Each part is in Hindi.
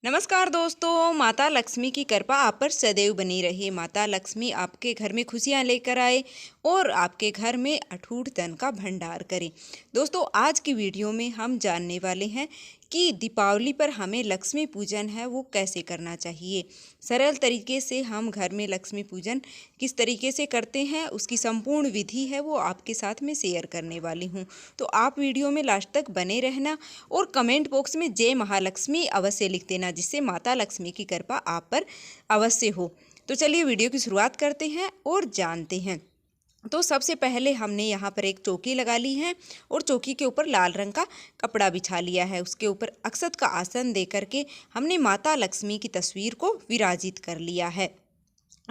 नमस्कार दोस्तों, माता लक्ष्मी की कृपा आप पर सदैव बनी रहे। माता लक्ष्मी आपके घर में खुशियां लेकर आए और आपके घर में अटूट धन का भंडार करें। दोस्तों, आज की वीडियो में हम जानने वाले हैं कि दीपावली पर हमें लक्ष्मी पूजन है वो कैसे करना चाहिए। सरल तरीके से हम घर में लक्ष्मी पूजन किस तरीके से करते हैं, उसकी संपूर्ण विधि है वो आपके साथ में शेयर करने वाली हूँ। तो आप वीडियो में लास्ट तक बने रहना और कमेंट बॉक्स में जय महालक्ष्मी अवश्य लिख देना, जिससे माता लक्ष्मी की कृपा आप पर अवश्य हो। तो चलिए वीडियो की शुरुआत करते हैं और जानते हैं। तो सबसे पहले हमने यहाँ पर एक चौकी लगा ली है और चौकी के ऊपर लाल रंग का कपड़ा बिछा लिया है। उसके ऊपर अक्षत का आसन दे करके हमने माता लक्ष्मी की तस्वीर को विराजित कर लिया है।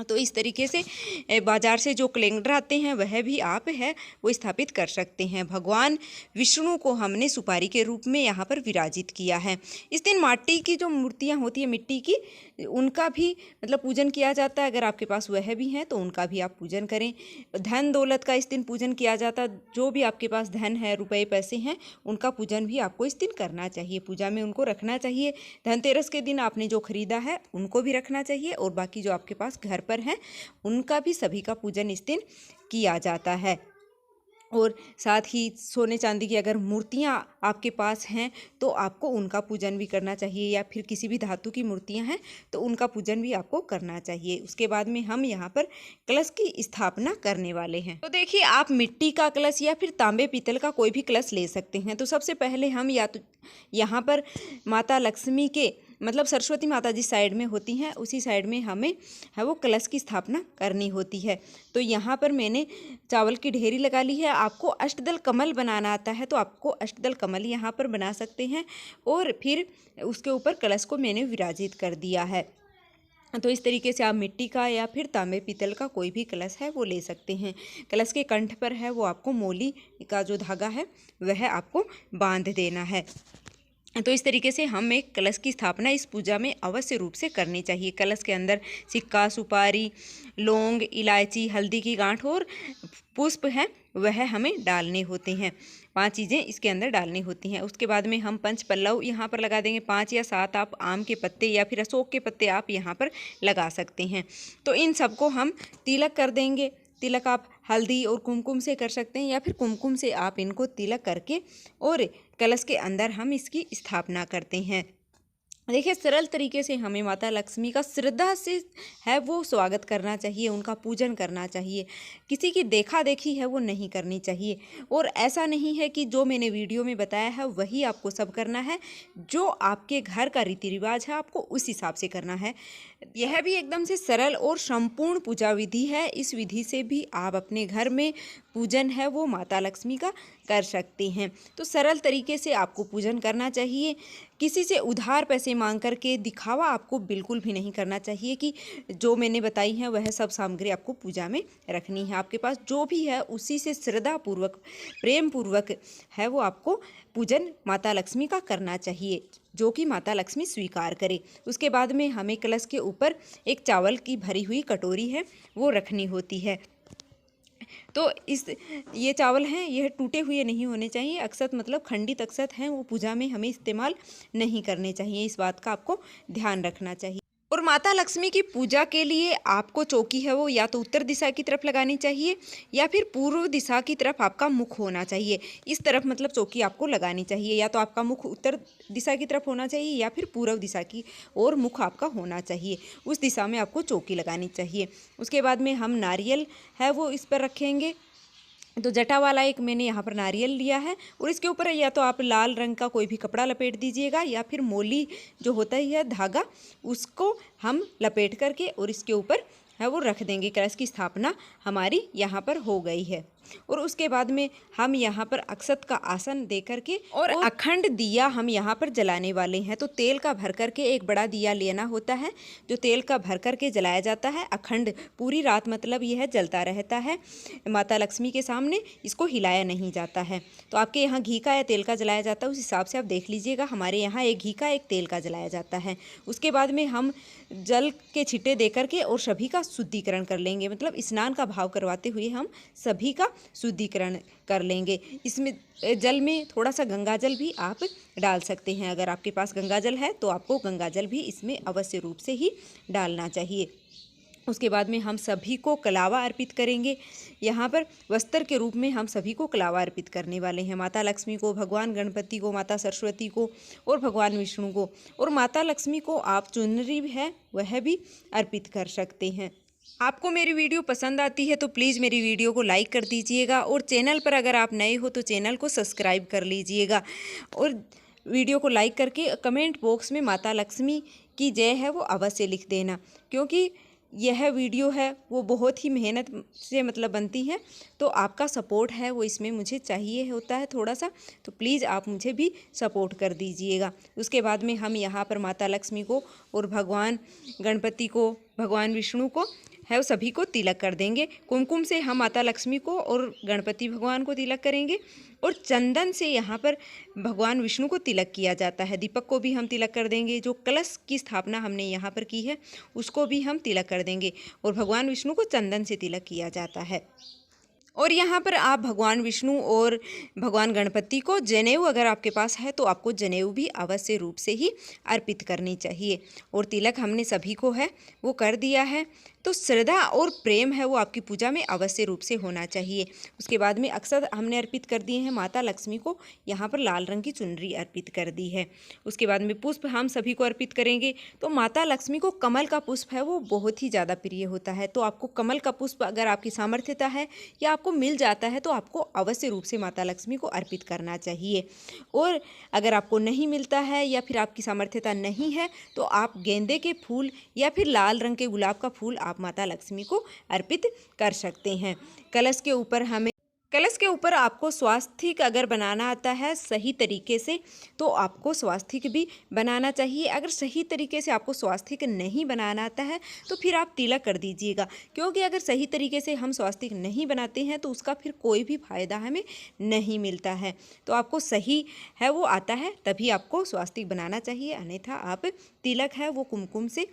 तो इस तरीके से बाज़ार से जो कैलेंडर आते हैं वह भी आप है वो स्थापित कर सकते हैं। भगवान विष्णु को हमने सुपारी के रूप में यहाँ पर विराजित किया है। इस दिन माटी की जो मूर्तियाँ होती है मिट्टी की, उनका भी मतलब पूजन किया जाता है। अगर आपके पास वह भी हैं तो उनका भी आप पूजन करें। धन दौलत का इस दिन पूजन किया जाता है। जो भी आपके पास धन है, रुपए पैसे हैं, उनका पूजन भी आपको इस दिन करना चाहिए। पूजा में उनको रखना चाहिए। धनतेरस के दिन आपने जो खरीदा है उनको भी रखना चाहिए और बाकी जो आपके पास घर पर हैं उनका भी सभी का पूजन इस दिन किया जाता है। और साथ ही सोने चांदी की अगर मूर्तियां आपके पास हैं तो आपको उनका पूजन भी करना चाहिए, या फिर किसी भी धातु की मूर्तियां हैं तो उनका पूजन भी आपको करना चाहिए। उसके बाद में हम यहाँ पर कलश की स्थापना करने वाले हैं। तो देखिए, आप मिट्टी का कलश या फिर तांबे पीतल का कोई भी कलश ले सकते हैं। तो सबसे पहले हम या तो यहाँ पर माता लक्ष्मी के मतलब सरस्वती माता जिस साइड में होती हैं उसी साइड में हमें है वो कलश की स्थापना करनी होती है। तो यहाँ पर मैंने चावल की ढेरी लगा ली है। आपको अष्टदल कमल बनाना आता है तो आपको अष्टदल कमल यहाँ पर बना सकते हैं और फिर उसके ऊपर कलश को मैंने विराजित कर दिया है। तो इस तरीके से आप मिट्टी का या फिर तांबे पीतल का कोई भी कलश है वो ले सकते हैं। कलश के कंठ पर है वो आपको मोली का जो धागा है वह आपको बांध देना है। तो इस तरीके से हम एक कलश की स्थापना इस पूजा में अवश्य रूप से करनी चाहिए। कलश के अंदर सिक्का, सुपारी, लौंग, इलायची, हल्दी की गांठ और पुष्प हैं वह हमें डालने होते हैं। 5 चीज़ें इसके अंदर डालनी होती हैं। उसके बाद में हम पंच पल्लव यहाँ पर लगा देंगे। 5 या 7 आप आम के पत्ते या फिर अशोक के पत्ते आप यहाँ पर लगा सकते हैं। तो इन सबको हम तिलक कर देंगे। तिलक आप हल्दी और कुमकुम से कर सकते हैं या फिर कुमकुम से आप इनको तिलक करके और कलश के अंदर हम इसकी स्थापना करते हैं। देखिए, सरल तरीके से हमें माता लक्ष्मी का श्रद्धा से है वो स्वागत करना चाहिए, उनका पूजन करना चाहिए। किसी की देखा देखी है वो नहीं करनी चाहिए। और ऐसा नहीं है कि जो मैंने वीडियो में बताया है वही आपको सब करना है। जो आपके घर का रीति रिवाज है आपको उस हिसाब से करना है। यह भी एकदम से सरल और संपूर्ण पूजा विधि है। इस विधि से भी आप अपने घर में पूजन है वो माता लक्ष्मी का कर सकते हैं। तो सरल तरीके से आपको पूजन करना चाहिए। किसी से उधार पैसे मांग करके दिखावा आपको बिल्कुल भी नहीं करना चाहिए कि जो मैंने बताई है वह सब सामग्री आपको पूजा में रखनी है। आपके पास जो भी है उसी से श्रद्धापूर्वक, प्रेम पूर्वक है वो आपको पूजन माता लक्ष्मी का करना चाहिए, जो कि माता लक्ष्मी स्वीकार करे। उसके बाद में हमें कलश के ऊपर एक चावल की भरी हुई कटोरी है वो रखनी होती है। तो ये चावल हैं यह टूटे हुए नहीं होने चाहिए। अक्षत मतलब खंडित अक्षत हैं वो पूजा में हमें इस्तेमाल नहीं करने चाहिए। इस बात का आपको ध्यान रखना चाहिए। और माता लक्ष्मी की पूजा के लिए आपको चौकी है वो या तो उत्तर दिशा की तरफ लगानी चाहिए या फिर पूर्व दिशा की तरफ आपका मुख होना चाहिए। इस तरफ मतलब चौकी आपको लगानी चाहिए। या तो आपका मुख उत्तर दिशा की तरफ होना चाहिए या फिर पूर्व दिशा की ओर मुख आपका होना चाहिए। उस दिशा में आपको चौकी लगानी चाहिए। उसके बाद में हम नारियल है वो इस पर रखेंगे। तो जटा वाला एक मैंने यहाँ पर नारियल लिया है और इसके ऊपर या तो आप लाल रंग का कोई भी कपड़ा लपेट दीजिएगा या फिर मोली जो होता ही है धागा, उसको हम लपेट करके और इसके ऊपर है वो रख देंगे। कलश की स्थापना हमारी यहाँ पर हो गई है। और उसके बाद में हम यहाँ पर अक्षत का आसन दे करके और अखंड दिया हम यहाँ पर जलाने वाले हैं। तो तेल का भर करके एक बड़ा दिया लेना होता है जो तेल का भर करके जलाया जाता है। अखंड पूरी रात मतलब यह जलता रहता है माता लक्ष्मी के सामने, इसको हिलाया नहीं जाता है। तो आपके यहाँ घी का या तेल का जलाया जाता है उस हिसाब से आप देख लीजिएगा। हमारे यहाँ एक घी का एक तेल का जलाया जाता है। उसके बाद में हम जल के छिट्टे दे करके और सभी का शुद्धिकरण कर लेंगे, मतलब स्नान का भाव करवाते हुए हम सभी का शुद्धिकरण कर लेंगे। इसमें जल में थोड़ा सा गंगा जल भी आप डाल सकते हैं। अगर आपके पास गंगा जल है तो आपको गंगा जल भी इसमें अवश्य रूप से ही डालना चाहिए। उसके बाद में हम सभी को कलावा अर्पित करेंगे। यहाँ पर वस्त्र के रूप में हम सभी को कलावा अर्पित करने वाले हैं। माता लक्ष्मी को, भगवान गणपति को, माता सरस्वती को और भगवान विष्णु को। और माता लक्ष्मी को आप चुनरी है वह भी अर्पित कर सकते हैं। आपको मेरी वीडियो पसंद आती है तो प्लीज़ मेरी वीडियो को लाइक कर दीजिएगा, और चैनल पर अगर आप नए हो तो चैनल को सब्सक्राइब कर लीजिएगा। और वीडियो को लाइक करके कमेंट बॉक्स में माता लक्ष्मी की जय है वो अवश्य लिख देना, क्योंकि यह वीडियो है वो बहुत ही मेहनत से मतलब बनती है, तो आपका सपोर्ट है वो इसमें मुझे चाहिए होता है थोड़ा सा, तो प्लीज़ आप मुझे भी सपोर्ट कर दीजिएगा। उसके बाद में हम यहाँ पर माता लक्ष्मी को और भगवान गणपति को, भगवान विष्णु को है वो सभी को तिलक कर देंगे। कुमकुम से हम माता लक्ष्मी को और गणपति भगवान को तिलक करेंगे, और चंदन से यहाँ पर भगवान विष्णु को तिलक किया जाता है। दीपक को भी हम तिलक कर देंगे। जो कलश की स्थापना हमने यहाँ पर की है उसको भी हम तिलक कर देंगे, और भगवान विष्णु को चंदन से तिलक किया जाता है। और यहाँ पर आप भगवान विष्णु और भगवान गणपति को जनेऊ अगर आपके पास है तो आपको जनेऊ भी अवश्य रूप से ही अर्पित करनी चाहिए। और तिलक हमने सभी को है वो कर दिया है, तो श्रद्धा और प्रेम है वो आपकी पूजा में अवश्य रूप से होना चाहिए। उसके बाद में अक्षत हमने अर्पित कर दिए हैं। माता लक्ष्मी को यहाँ पर लाल रंग की चुनरी अर्पित कर दी है। उसके बाद में पुष्प हम सभी को अर्पित करेंगे। तो माता लक्ष्मी को कमल का पुष्प है वो बहुत ही ज़्यादा प्रिय होता है, तो आपको कमल का पुष्प अगर आपकी सामर्थ्यता है या आपको मिल जाता है तो आपको अवश्य रूप से माता लक्ष्मी को अर्पित करना चाहिए। और अगर आपको नहीं मिलता है या फिर आपकी सामर्थ्यता नहीं है तो आप गेंदे के फूल या फिर लाल रंग के गुलाब का फूल आप माता लक्ष्मी को अर्पित कर सकते हैं। कलश के ऊपर आपको स्वास्तिक अगर बनाना आता है सही तरीके से तो आपको स्वास्तिक भी बनाना चाहिए। अगर सही तरीके से आपको स्वास्तिक नहीं बनाना आता है तो फिर आप तिलक कर दीजिएगा, क्योंकि अगर सही तरीके से हम स्वास्तिक नहीं बनाते हैं तो उसका फिर कोई भी फायदा हमें नहीं मिलता है। तो आपको सही है वो आता है तभी आपको स्वास्तिक बनाना चाहिए, अन्यथा आप तिलक है वो कुमकुम से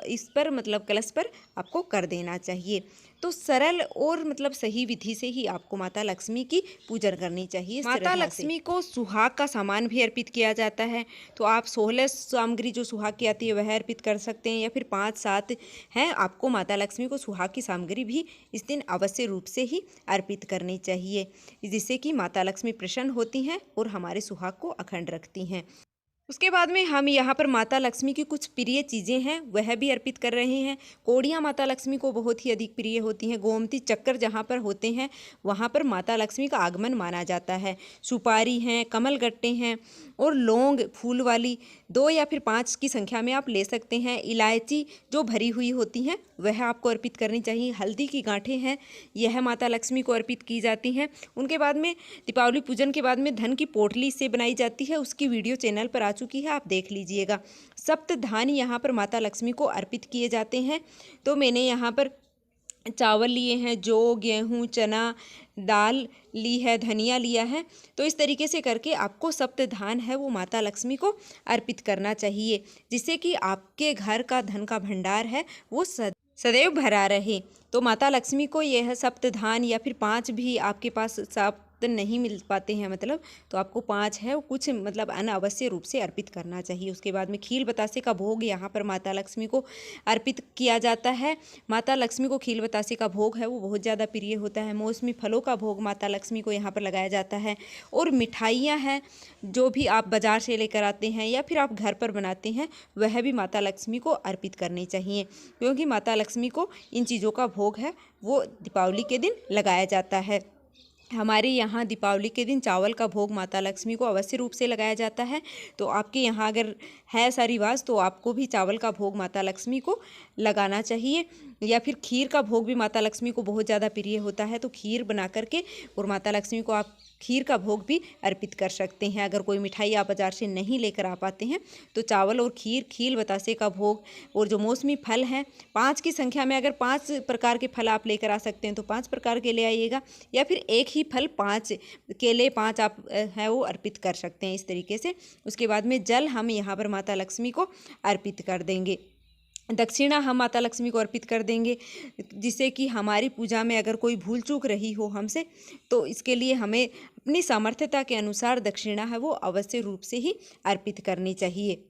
इस पर मतलब कलश पर आपको कर देना चाहिए। तो सरल और मतलब सही विधि से ही आपको माता लक्ष्मी की पूजन करनी चाहिए। माता लक्ष्मी को सुहाग का सामान भी अर्पित किया जाता है, तो आप 16 सामग्री जो सुहाग की आती है वह अर्पित कर सकते हैं, या फिर 5-7 हैं। आपको माता लक्ष्मी को सुहाग की सामग्री भी इस दिन अवश्य रूप से ही अर्पित करनी चाहिए, जिससे कि माता लक्ष्मी प्रसन्न होती हैं और हमारे सुहाग को अखंड रखती हैं। उसके बाद में हम यहाँ पर माता लक्ष्मी की कुछ प्रिय चीज़ें हैं वह भी अर्पित कर रहे हैं। कोड़ियाँ माता लक्ष्मी को बहुत ही अधिक प्रिय होती हैं। गोमती चक्कर जहाँ पर होते हैं वहाँ पर माता लक्ष्मी का आगमन माना जाता है। सुपारी हैं, कमल गट्टे हैं और लौंग फूल वाली 2 या फिर 5 की संख्या में आप ले सकते हैं। इलायची जो भरी हुई होती हैं वह आपको अर्पित करनी चाहिए। हल्दी की गांठें हैं यह माता लक्ष्मी को अर्पित की जाती हैं। उनके बाद में दीपावली पूजन के बाद में धन की पोटली से बनाई जाती है, उसकी वीडियो चैनल पर आ चुकी है, आप देख लीजिएगा। सप्त धान यहाँ पर माता लक्ष्मी को अर्पित किए जाते हैं। तो मैंने यहाँ पर चावल लिए हैं, जौ, गेहूँ, चना दाल ली है, धनिया लिया है। तो इस तरीके से करके आपको सप्त धान है वो माता लक्ष्मी को अर्पित करना चाहिए, जिससे कि आपके घर का धन का भंडार है वो सदैव भरा रहे। तो माता लक्ष्मी को यह सप्त धान या फिर 5 भी आपके पास सप्त नहीं मिल पाते हैं मतलब, तो आपको 5 है कुछ मतलब अन्न अवश्य रूप से अर्पित करना चाहिए। उसके बाद में खील बतासे का भोग यहाँ पर माता लक्ष्मी को अर्पित किया जाता है। माता लक्ष्मी को खील बतासे का भोग है वो बहुत ज़्यादा प्रिय होता है। मौसमी फलों का भोग माता लक्ष्मी को यहाँ पर लगाया जाता है। और मिठाइयाँ हैं जो भी आप बाज़ार से लेकर आते हैं या फिर आप घर पर बनाते हैं वह भी माता लक्ष्मी को अर्पित करनी चाहिए, क्योंकि माता लक्ष्मी को इन चीज़ों का भोग है वो दीपावली के दिन लगाया जाता है। हमारे यहाँ दीपावली के दिन चावल का भोग माता लक्ष्मी को अवश्य रूप से लगाया जाता है। तो आपके यहाँ अगर है ऐसा रिवाज तो आपको भी चावल का भोग माता लक्ष्मी को लगाना चाहिए। या फिर खीर का भोग भी माता लक्ष्मी को बहुत ज़्यादा प्रिय होता है, तो खीर बना करके और माता लक्ष्मी को आप खीर का भोग भी अर्पित कर सकते हैं। अगर कोई मिठाई आप बाज़ार से नहीं लेकर आ पाते हैं तो चावल और खीर, खील बतासे का भोग और जो मौसमी फल हैं 5 की संख्या में, अगर 5 प्रकार के फल आप लेकर आ सकते हैं तो 5 प्रकार के ले आइएगा, या फिर एक ही फल 5 केले 5 आप है वो अर्पित कर सकते हैं इस तरीके से। उसके बाद में जल हम यहाँ पर माता लक्ष्मी को अर्पित कर देंगे। दक्षिणा हम माता लक्ष्मी को अर्पित कर देंगे, जिससे कि हमारी पूजा में अगर कोई भूल चूक रही हो हमसे, तो इसके लिए हमें अपनी सामर्थ्यता के अनुसार दक्षिणा है वो अवश्य रूप से ही अर्पित करनी चाहिए।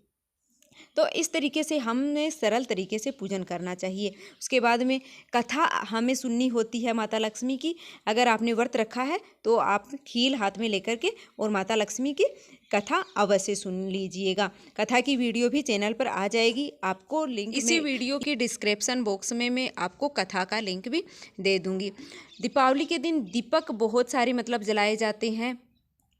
तो इस तरीके से हमें सरल तरीके से पूजन करना चाहिए। उसके बाद में कथा हमें सुननी होती है माता लक्ष्मी की। अगर आपने व्रत रखा है तो आप खील हाथ में लेकर के और माता लक्ष्मी की कथा अवश्य सुन लीजिएगा। कथा की वीडियो भी चैनल पर आ जाएगी, आपको लिंक इसी वीडियो की डिस्क्रिप्शन बॉक्स में मैं आपको कथा का लिंक भी दे दूँगी। दीपावली के दिन दीपक बहुत सारे मतलब जलाए जाते हैं,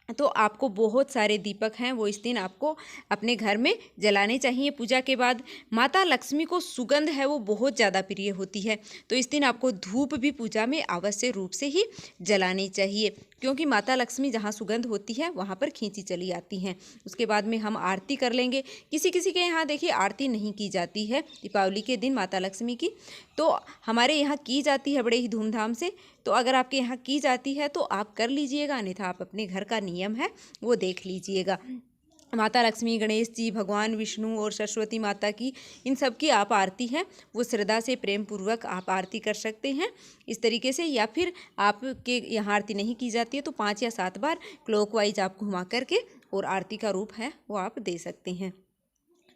तो आपको बहुत सारे दीपक हैं वो इस दिन आपको अपने घर में जलाने चाहिए। पूजा के बाद माता लक्ष्मी को सुगंध है वो बहुत ज़्यादा प्रिय होती है, तो इस दिन आपको धूप भी पूजा में अवश्य रूप से ही जलानी चाहिए, क्योंकि माता लक्ष्मी जहाँ सुगंध होती है वहाँ पर खींची चली आती हैं। उसके बाद में हम आरती कर लेंगे। किसी किसी के यहाँ देखिए आरती नहीं की जाती है दीपावली के दिन माता लक्ष्मी की, तो हमारे यहाँ की जाती है बड़े ही धूमधाम से। तो अगर आपके यहाँ की जाती है तो आप कर लीजिएगा, अन्यथा आप अपने घर का नियम है वो देख लीजिएगा। माता लक्ष्मी, गणेश जी, भगवान विष्णु और सरस्वती माता की, इन सब की आप आरती है वो श्रद्धा से प्रेम पूर्वक आप आरती कर सकते हैं इस तरीके से। या फिर आपके यहाँ आरती नहीं की जाती है तो 5 या 7 बार क्लॉकवाइज आप घुमा करके और आरती का रूप है वो आप दे सकते हैं।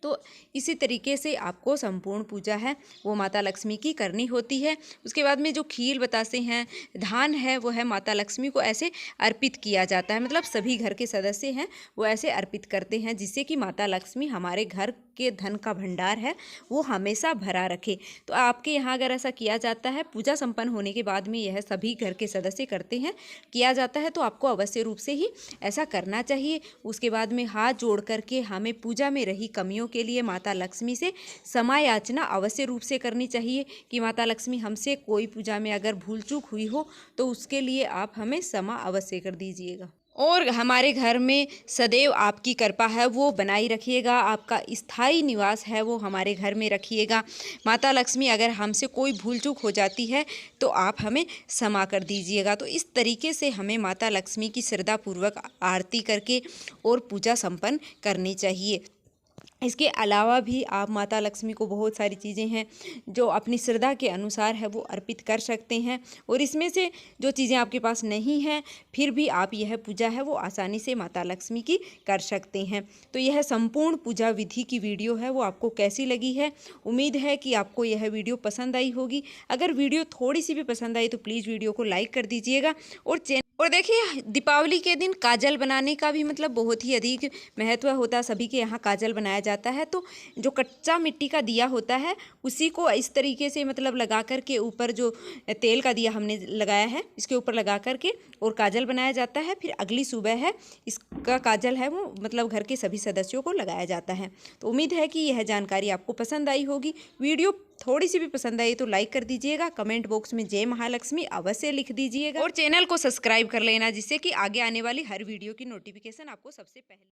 तो इसी तरीके से आपको संपूर्ण पूजा है वो माता लक्ष्मी की करनी होती है। उसके बाद में जो खीर बतासे हैं, धान है, वो है माता लक्ष्मी को ऐसे अर्पित किया जाता है, मतलब सभी घर के सदस्य हैं वो ऐसे अर्पित करते हैं, जिससे कि माता लक्ष्मी हमारे घर के धन का भंडार है वो हमेशा भरा रखे। तो आपके यहाँ अगर ऐसा किया जाता है, पूजा संपन्न होने के बाद में यह सभी घर के सदस्य करते हैं, किया जाता है, तो आपको अवश्य रूप से ही ऐसा करना चाहिए। उसके बाद में हाथ जोड़ करके हमें पूजा में रही कमियों के लिए माता लक्ष्मी से क्षमा याचना अवश्य रूप से करनी चाहिए कि माता लक्ष्मी हमसे कोई पूजा में अगर भूल चूक हुई हो तो उसके लिए आप हमें क्षमा अवश्य कर दीजिएगा। और हमारे घर में सदैव आपकी कृपा है वो बनाई रखिएगा, आपका स्थायी निवास है वो हमारे घर में रखिएगा। माता लक्ष्मी अगर हमसे कोई भूल चूक हो जाती है तो आप हमें क्षमा कर दीजिएगा। तो इस तरीके से हमें माता लक्ष्मी की श्रद्धापूर्वक आरती करके और पूजा संपन्न करनी चाहिए। इसके अलावा भी आप माता लक्ष्मी को बहुत सारी चीज़ें हैं जो अपनी श्रद्धा के अनुसार है वो अर्पित कर सकते हैं, और इसमें से जो चीज़ें आपके पास नहीं हैं फिर भी आप यह पूजा है वो आसानी से माता लक्ष्मी की कर सकते हैं। तो यह संपूर्ण पूजा विधि की वीडियो है वो आपको कैसी लगी है, उम्मीद है कि आपको यह वीडियो पसंद आई होगी। अगर वीडियो थोड़ी सी भी पसंद आई तो प्लीज़ वीडियो को लाइक कर दीजिएगा। और देखिए दीपावली के दिन काजल बनाने का भी मतलब बहुत ही अधिक महत्व होता है, सभी के यहाँ काजल बनाया जाता है। तो जो कच्चा मिट्टी का दिया होता है उसी को इस तरीके से मतलब लगा कर के ऊपर जो तेल का दिया हमने लगाया है इसके ऊपर लगा कर के और काजल बनाया जाता है। फिर अगली सुबह है इसका काजल है वो मतलब घर के सभी सदस्यों को लगाया जाता है। तो उम्मीद है कि यह जानकारी आपको पसंद आई होगी। वीडियो थोड़ी सी भी पसंद आई तो लाइक कर दीजिएगा, कमेंट बॉक्स में जय महालक्ष्मी अवश्य लिख दीजिएगा और चैनल को सब्सक्राइब कर लेना, जिससे कि आगे आने वाली हर वीडियो की नोटिफिकेशन आपको सबसे पहले